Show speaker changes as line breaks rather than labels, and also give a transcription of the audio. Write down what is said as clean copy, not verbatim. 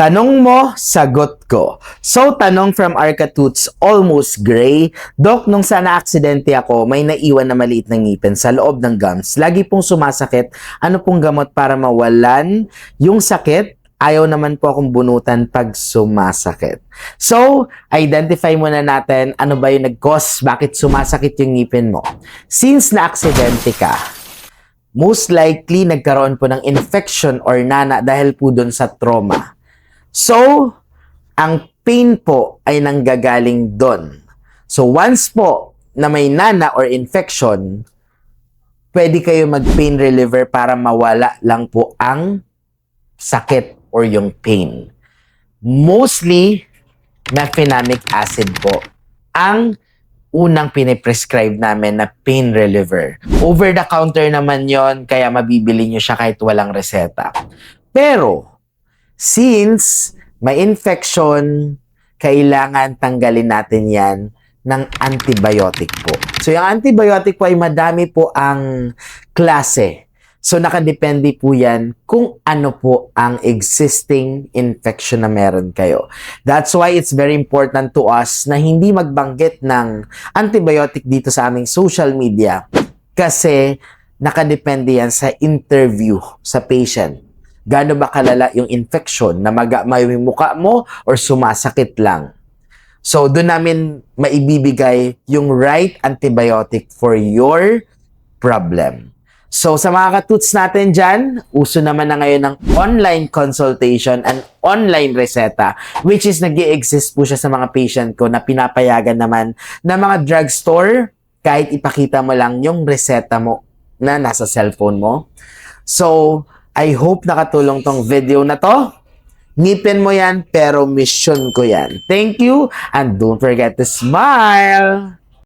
Tanong mo, sagot ko. So, tanong from Arcatoots, almost gray. Dok, nung sa na-aksidente ako, may naiwan na maliit na ngipin sa loob ng gums. Lagi pong sumasakit. Ano pong gamot para mawalan yung sakit? Ayaw naman po akong bunutan pag sumasakit. So, identify muna natin ano ba yung nag-cause, bakit sumasakit yung ngipin mo. Since na-aksidente ka, most likely nagkaroon po ng infection or nana dahil po dun sa trauma. So, ang pain po ay nanggagaling doon. So, once po na may nana or infection, pwede kayo mag-pain reliever para mawala lang po ang sakit or yung pain. Mostly, mefenamic acid po ang unang piniprescribe namin na pain reliever. Over-the-counter naman yon, kaya mabibili nyo siya kahit walang reseta. Pero, since may infection, kailangan tanggalin natin yan ng antibiotic po. So, yung antibiotic po ay madami po ang klase. So, nakadepende po yan kung ano po ang existing infection na meron kayo. That's why it's very important to us na hindi magbanggit ng antibiotic dito sa aming social media kasi nakadepende yan sa interview sa patient. Gaano ba kalala yung infection na may mukha mo or sumasakit lang. So, doon namin maibibigay yung right antibiotic for your problem. So, sa mga katuts natin dyan, uso naman na ngayon ng online consultation and online reseta, which is nag-i-exist po siya sa mga patient ko na pinapayagan naman ng mga drugstore kahit ipakita mo lang yung reseta mo na nasa cellphone mo. So, I hope nakatulong tong video na to. Ngipin mo yan, pero mission ko yan. Thank you, and don't forget to smile!